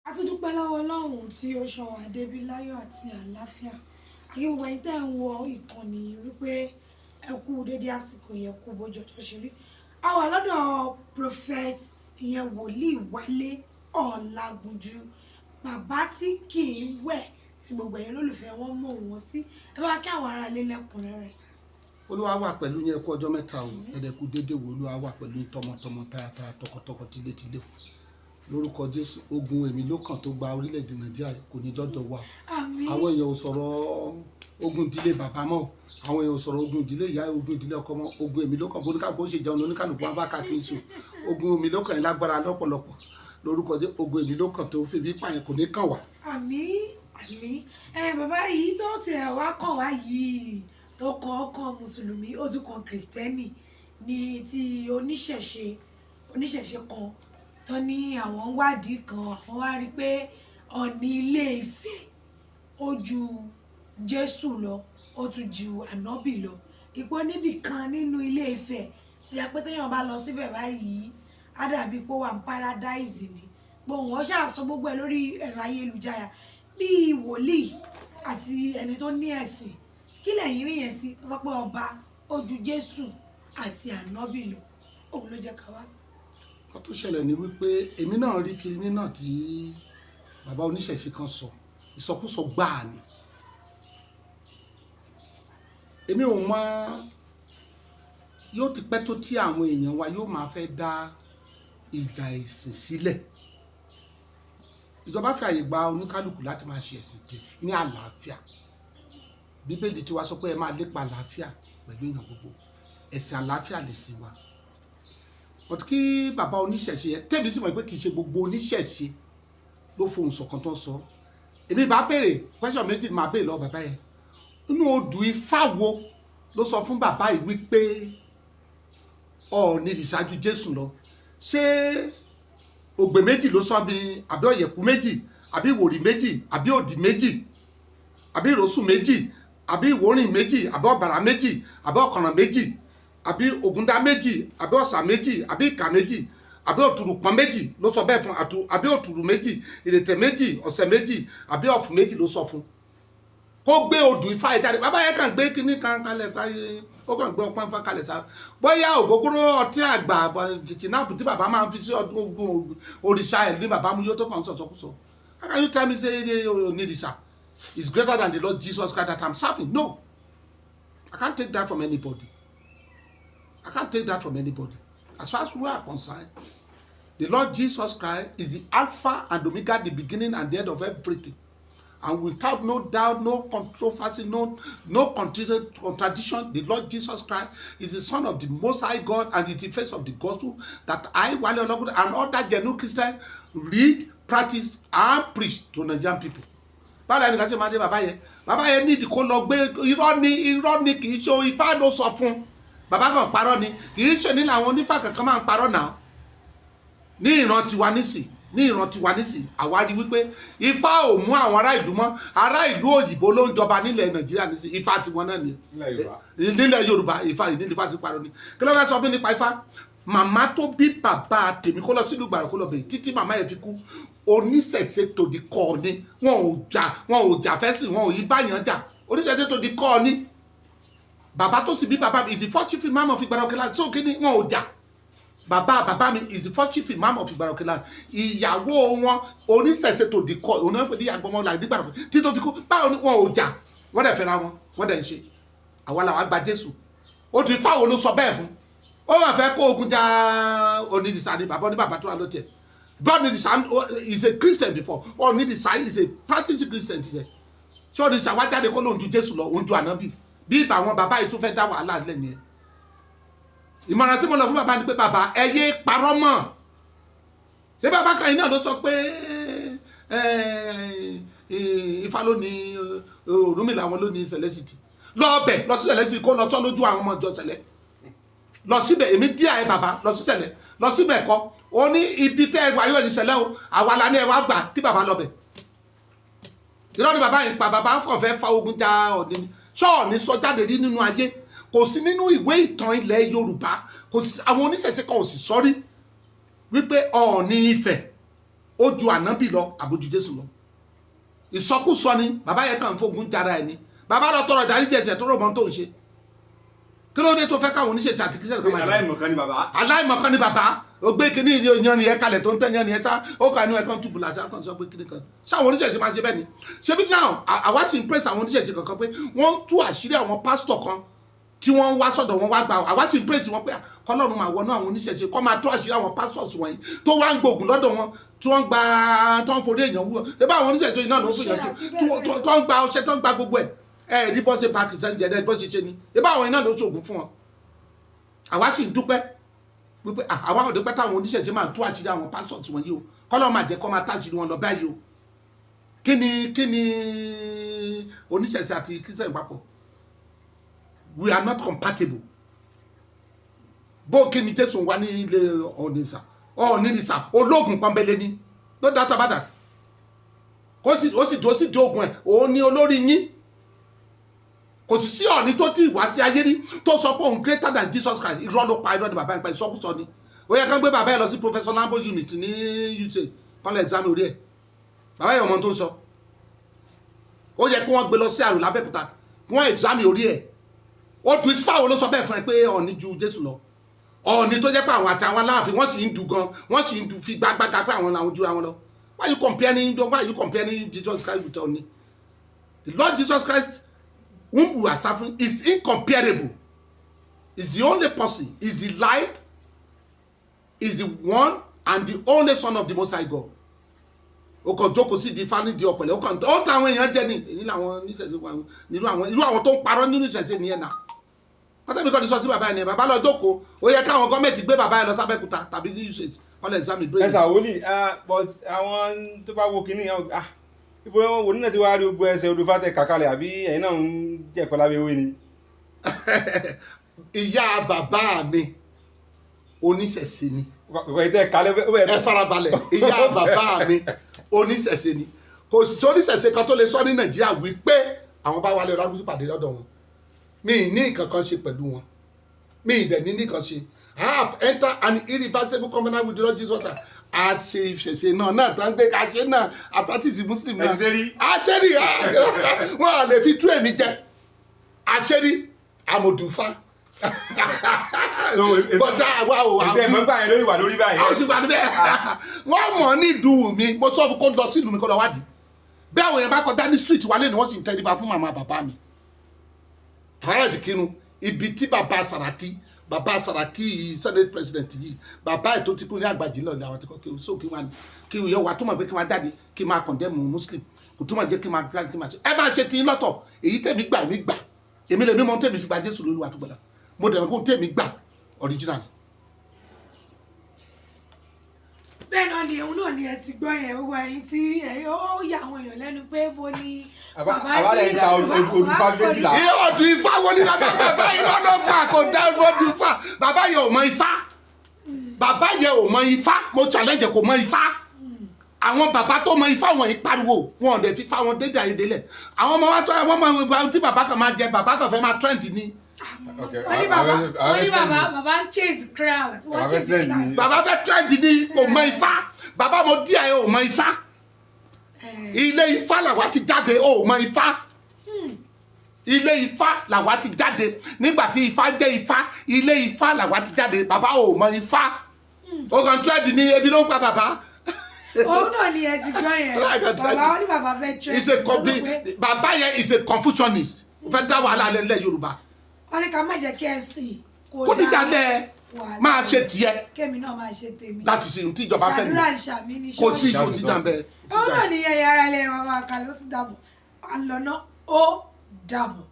A tún dúpẹ́ lọ́wọ́ Ọlọ́run tí ó ṣọ́ wa débi láyọ̀ àti àlàáfíà. Àkí gbogbo ẹ̀yin tẹ́ ń wo ìkànnì wípé ẹ kú dédé àsìkò yẹn kú bójú ọjọ́ ṣe rí. A wà lọ́dọ̀ prophet ìyẹn wòlíì Wálé Ọlágúnjú, bàbá tí kì í wẹ̀ tí gbogbo ẹ̀yin olólùfẹ́ wọn mọ̀ wọ́n sí. Ẹ bá kí àwọn ará ilé lẹ́kùnrẹ́rẹ́ sá. Olúwa wà pẹ̀lú yín kú ọjọ́ mẹ́ta o, ẹ̀dẹ̀kú dédé wo Olúwa wà pẹ̀lú yín tọmọtọmọ tayátayá tọkọtọkọ tílétílé lórúkọ Jésù. Ogun èmi ló kàn tó gba orílẹ̀-èdè Nàìjíríà kò ní dọ́dọ̀ wa. Àmín. Àwọn èèyàn ò sọ̀rọ̀ ogun ìdílé bàbá mọ́, àwọn èèyàn ò sọ̀rọ̀ ogun ìdílé ìyá, ogun ìdílé ọkọ mọ́. Ogun èmi ló kàn bóníkàlùkù ó ṣe jẹun oníkàlùkù wọn bá káàkiri sùn. Ogun èmi ló kàn yín lágbára lọ́pọ̀lọpọ̀ lórúkọ Jésù. Ogun èmi ló kàn tó fi bí pààyàn kò ní kàn wá. Àmín àmín. Bàbá yìí tó tiẹ̀ wá kàn wá yìí tó kàn ọkàn mùsùlùmí ó tún kàn kìrìsìtẹ́nì ní ti oníṣẹ̀ṣe kan tó ní àwọn wádìí kan àwọn wá rí pé Ọọ̀ni Ilé Ifẹ̀ ó ju Jésù lọ, ó tún ju ànábì lọ. Ipò níbì kan nínú Ilé Ifẹ̀ tó yẹ pé téèyàn bá lọ síbẹ̀ báyìí á dàbí pé ó wà ní paradise ni. Gbóhùn wọn ṣàṣọ gbogbo ẹ̀ lórí ẹ̀rọ ayélujára bíi wòlíì àti ẹni tó ní ẹ̀sìn. Kí lẹ̀yin rí yẹn sí tó sọ pé ọba ó ju Jésù àti ànábì lọ? Òun ló jẹ́ ká wá. Nǹkan tó ṣẹlẹ̀ ni wípé èmi náà rí kinní náà tí bàbá oníṣẹ̀ṣe kan sọ, ìsọkúsọ gbáà ni. Èmi ò mọ yóò ti pẹ́ tó tí àwọn èèyàn wa yóò máa fẹ́ dá ìjà ẹ̀sìn sílẹ̀. Ìjọba fi àyè gba oníkálukú láti máa ṣe ẹ̀sìn tẹ̀ ní àlàáfíà. Bíbélì ti wá sọ pé ẹ máa lépa àlàáfíà pẹ̀lú èèyàn gbogbo. Ẹ̀sìn àlàáfíà lè sí wa. But kí bàbá oníṣẹ̀ṣe yẹn tẹ̀mí sì mọ̀ pé kì í ṣe gbogbo oníṣẹ̀ṣe ló fohùn ṣọ̀kan tó ń sọ. Èmi bá béèrè question méjì máa béèrè lọ bàbá yẹn. Inú odù Ifá wo ló sọ fún bàbá yìí wípé Ọọ̀ni ìṣáájú Jésù lọ? Ṣé ògbè méjì ló sọ bí àbí ọ̀yẹ̀kú méjì àbí ìwòrì méjì àbí òdì méjì àbí ìrosùn méjì àbí ìwòrìn méjì àbí ọ̀bàrà méjì àbí ọ̀kànràn méjì àbí ògúndá méjì àbí ọ̀sà méjì àbí ìkà méjì àbí òtùrùpọ̀n méjì ló sọ bẹ́ẹ̀ fún àbí òtùrù méjì ìrètè méjì ọ̀sẹ̀ méjì àbí ọ̀fun méjì ló sọ fún. Kó gbé odù Ifá ẹ̀ jáde. Bàbá yẹn kàn gbé kíní kan kalẹ̀ báyìí, ó kàn gbé ọpọ́n Ifá kalẹ̀ sá. Bóyá ògógóró ọtí àgbà jìjìnàpù tí bàbá máa ń fi sí ọdún ogun òrìṣà ẹ̀ ní bàbá mú yóò tó kàn sọ̀sọ̀kúsọ. How can you tell me say Onírìṣà is greater than the Lord Jesus Christ that I'm serving? No, I can't take that from anybody. I can't take that from anybody. As far as we are concerned, the Lord Jesus Christ is the Alpha and Omega, the beginning and the end of everything. And without no doubt, no controversy, no contradiction, the Lord Jesus Christ is the Son of the Most High God and the defense of the gospel that I, Wale Olagunju, and other genuine Christians read, practice, and preach to Nigerian people. Báwo ni ká ṣe máa dé bàbá yẹn? Bàbá yẹn ní ìdíkó lọ gbé irọ́ ni kì í ṣe Ifá ló sọ fún. Bàbá kan parọ́ ni, kì í ṣe ní làwọn onífá kankan máa ń parọ́ náà. Ní ìran tiwa nísì, àwa rí wípé Ifá ò mú àwọn ará ìlú mọ́. Ará ìlú òyìnbó ló ń jọba nílẹ̀ Nàìjíríà nísì. Ifá tiwọn náà ni. Nílẹ̀ Yorùbá Ifá ti parọ́ ni. Kí ló fẹ́ sọ fún nípa Ifá? Màmá tó bí bàbá tèmi kó lọ sílùú Ìgbàrà kó lọ bẹ̀rẹ̀ títí màmá yẹn fi kú. Oníṣẹ̀ṣe tó di kọ́ ni. Wọn ò jà fẹ́sìn, wọn ò yí báyàn jà. Oníṣẹ̀ṣe tó di kọ́ ni. Bàbá tó sì bí bàbá mi is the first chief imam of Ìgbàrà Òkè Land. So kí ni wọn ò jà? Bàbá mi is the first chief imam of Ìgbàrà Òkè Land. Ìyàwó wọn oníṣẹ̀ṣe tó di kọ́ òun náà pè ní àgbọ̀mọ́ la Ìgbàrà Òkè tí tó fi kú. Báwo ni wọn ò jà? Wọ́n dẹ̀ fẹ́ra wọn, wọ́n dẹ̀ ń ṣe. Àwa làwa gba Jésù. Ó ti Ifá wo ló sọ bẹ́ẹ̀ fún? Ó wà fẹ́ kó ogun ja Onírìṣà ni bàbá oníbàbá tó wà ló tiẹ̀. Onírìṣà is a Christian before. Onírìṣà is a practicing Christian today. Ṣé Onírìṣà wá jáde kó lóun ju Jésù lọ, òun ju ànábì? Bí àwọn bàbá yìí tún fẹ́ dá wàhálà lẹ́nu ẹ̀. Ìmọ̀ràn tí mo lọ fún bàbá ni pé bàbá ẹ yé parọ́ mọ́. Ṣé bàbá kan yìí náà ló sọ pé Ifá ló ní Ọ̀rúnmìlà wọn ló ní Celesity? Lọ bẹ̀ lọ sí Celesity kó lọ tọ́ lójú àwọn ọmọ ìjọ Sẹ̀lẹ̀. Lọ síbẹ̀ èmi díà ẹ bàbá lọ sí Sẹ̀lẹ̀ lọ síbẹ̀ kọ́. Ó ní ibi tẹ́ ẹ wà yóò ní Sẹ̀lẹ̀ o, àwa la ní ẹ wá gbà kí bàbá lọ bẹ̀. Irọ́ ni bàbá yìí pa, bàbá ń fẹ́ fa ogun ja Ọọ̀ni. Ṣọ́ọ̀ni sọ jáde rí nínú ayé, kò sí nínú ìwé ìtàn ilẹ̀ Yorùbá, kò sí àwọn oníṣẹ̀ṣe kan ò sì sọ rí wípé Ọọ̀ni Ifẹ̀ ó ju ànábì lọ àbójú Jésù lọ. Ìsọkúsọ ni bàbá yẹn kàn fógun jara ẹni. Bàbá lọ tọrọ ìdáríjì ẹ̀ṣẹ̀ tó rò mọ́ tó ń ṣe. Kí ló dé tó fẹ́ káwọn oníṣẹ̀ṣẹ̀ àti Kírísítẹ́nì kan máa jẹ́? aláìmọ̀kan ni bàbá. Aláìmọ̀kan ni bàbá. Ó gbé kíní yan ni ẹ kalẹ̀ tó ń tẹ́ yan ni ẹ sá. Ó kà ní ẹ̀kan túbú làṣà kan sọ pé kíní kan. Sáwọn oníṣẹ̀ṣẹ̀ máa ṣe bẹ́ẹ̀ ni. Ṣebí náà àwa sì ń pèsè àwọn oníṣẹ̀ṣẹ̀ kankan pé wọ́n tú àṣírí àwọn pásítọ̀ kan tí wọ́n wá sọ́dọ̀ wọn wá gbà. Àwa sì ń pèsè wọn pé kọ́lọ́run máa wọnú àwọn oníṣẹ̀ṣẹ̀ kọ́ máa tú àṣírí àwọn pásítọ̀ wọ̀nyí tó wá ń gbógun lọ́dọ̀ wọn tí wọ́n gba tó ń forí èèyàn wú. Ṣé bá àwọn oníṣẹ̀ṣẹ̀ náà ló ń fìyànjú tó ń gba ọṣẹ tó ń gba gbogbo ẹ̀. Ẹ̀ẹ́dí bọ́ ṣe pa kìrìsìtẹ́nì jẹ́ bọ́ ṣe ṣe ni. Ṣé bá àwọn iná ló ṣògùn fún wọn? Àwa sì ń dúpẹ́ wípé àwọn òdúpẹ́ táwọn oníṣẹ̀ṣẹ̀ máa tú àṣírí àwọn pásítọ̀ wọ̀nyí o kọ́lọ́ máa jẹ́ kọ́ máa táṣírí wọn lọ báyìí o. Kí ni oníṣẹ̀ṣẹ̀ àti Kírísítẹ́nì papọ̀? We are not compatible. Bó kí ni Jésù wá ní ilé ọ̀nìsà ológun pọ́nbélé ni no doubt about that. Ó sì di ogun ẹ̀ òun ni olórí yín. Kò sì sí Ọ̀ọ̀ni tó ti wá sí ayé rí tó sọ pé òun greater than Jesus Christ. Irọ́ ló pa irọ́ ni bàbá yẹn pa ìsọkúsọ ni. Ó yẹ kán gbé bàbá yẹn lọ sí Professor Lambo unit ní UT kán lọ exam orí ẹ̀. Bàbá yẹn ọmọ tó ń sọ. Ó yẹ kí wọ́n gbé lọ sí àrò lábẹ́kúta kí wọ́n exam orí ẹ̀. Ó tu ìsífàwọ̀ ló sọ bẹ́ẹ̀ fún ẹ pé Ọ̀ọ̀ni ju Jésù lọ. Ọ̀ọ̀ni tó jẹ́ pé àwọn àti àwọn aláàfin wọ́n sì ń dù gan wọ́n sì ń dù fi gbágbága pé àwọn làwọn ju àwọn lọ. Why you comparing Jesus Christ with Ọ̀ọ̀ni? The Lord Jesus Christ whom we are serving is incomparable. Is the only person, is the light, is the one and the only son of the Most High God. O kàn jókòó sí di fani di ọ̀pẹ̀lẹ̀ o kàn ó ta àwọn èèyàn jẹ ní èyí làwọn oníṣẹ̀ṣẹ̀ wọn irú àwọn tó ń parọ́ nínú ìṣẹ̀ṣẹ̀ nìyẹn náà. Kọ́tẹ́bí kọ́ ni sọ sí bàbá yẹn bàbá lọ jókòó ó yẹ káwọn gọ́ọ̀mẹ̀ntì gbé bàbá yẹn lọ sábẹ́kúta tàbí ní UCH wọ́n lè examine brain. Ẹ̀sà wòlíì but àwọn tó bá wo kínní ibo wọn wò nínú ẹ̀ tí wàá rí gbogbo ẹsẹ̀ olùfàtẹ̀ kàkálẹ̀ àbí ẹ̀yin náà ń jẹ̀kọ́ lábẹ́ ewé ni. Ìyá bàbá mi oníṣẹ̀ṣẹ̀ ni. Ẹ farabalẹ̀ ìyá bàbá mi oníṣẹ̀ṣẹ̀ ni. Kò sí oníṣẹ̀ṣẹ̀ kan tó lè sọ ní Nàìjíríà wípé àwọn bá wálé ọlágúsù pàdé lọ́dọ̀ wọn. Mi ì ní nǹkan kan ṣe pẹ̀lú wọn. Mi ì dẹ̀ ní nǹkan ṣe. I have entered an irreversible covenant with the Lord Jesus Christ. A ṣe ìṣẹ̀ṣẹ̀ náà tán gbé ká ṣe náà a practice Muslim náà. Àṣírí wọn à lè fi tú èmi jẹ. Àṣírí àmọ̀dùfá. Bọ́tà àwa ò wá. Ìfẹ́ mọ́ gbà yẹn lórí wà lórí báyìí. Àwọn sì wà níbẹ̀. Wọ́n mọ̀ ní ìlú mi. Mo sọ fún kó lọ sí ìlú mi kó lọ wádìí. Bí àwọn èèyàn bá kọjá ní street wálé ni wọ́n sì ń tẹríba fún màmá bàbá mi. Ààrẹ ti kinu ibi tí bàbá Sàràkí Senate president yìí bàbá ètò ti kú ní àgbàjì náà ni àwọn ti kọ́ kéwù so kí wọ́n kí wọ́n yẹ wà túmọ̀ pé kí wọ́n jáde kí máa condemn Muslim kò túmọ̀ jẹ́ kí máa gbá kí máa ṣe ẹ máa ṣe tí lọ́tọ̀ èyí tèmi gbà èmi gbà èmi lè mímọ́ tèmi fi gba Jésù lóluwà tó gbọ́dọ̀ mo dẹ̀ kó tèmi gbà original. Bẹ́ẹ̀ náà ni òun náà ni ẹ ti gbọ́ yẹn owó ẹyin tí ẹ̀rí ó yà àwọn èèyàn lẹ́nu pé bo ni bàbá tí olùfàgbẹ́jìlá. Iye ọdún Ifá wo ni bàbá yìí lọ́dọ̀ pa kò dá ọdún Ifá bàbá yẹn ò mọ Ifá bàbá yẹn ò mọ Ifá mo challenge kò mọ Ifá àwọn bàbá tó mọ Ifá wọ̀nyí pariwo wọn ò dẹ̀ fi Ifá wọn dédé ayédélẹ̀ àwọn ọmọ wa tó àwọn ọmọ tí bàbá kan máa jẹ bàbá kan fẹ́ máa trend ni. wọ́n ní bàbá ń chase crowd wọ́n chase crowd. Bàbá fẹ́ trend ni kò mọ Ifá bàbá mo díẹ̀ ò mọ Ifá ilé Ifá làwa ti jáde ò mọ Ifá ilé Ifá làwa ti jáde nígbà tí Ifá jẹ́ Ifá ilé Ifá làwa ti jáde bàbá ò mọ Ifá ó kàn trend ni ebi ló ń pa bàbá. Òun náà ni ẹ ti gbọ́ yẹn bàbá wọn ní bàbá fẹ́ trend. Bàbá yẹn is a Confucianist fẹ́ dá wàhálà lẹ́lẹ́ Yorùbá. Wọ́n ní ká má jẹ́ kí ẹ sìn kò ní jalè máa ṣe tiẹ̀. Kémi náà máa ṣe tèmi. Láti sin tí ìjọba fẹ́ mi. Ṣàdúrà ìṣàmì ní kò sí jàǹbẹ́. Òun náà ni ẹ̀yà ara ilẹ̀ bàbá àkàlẹ̀ ó ti dàbọ̀ à ń lọ ná ó dàbọ̀.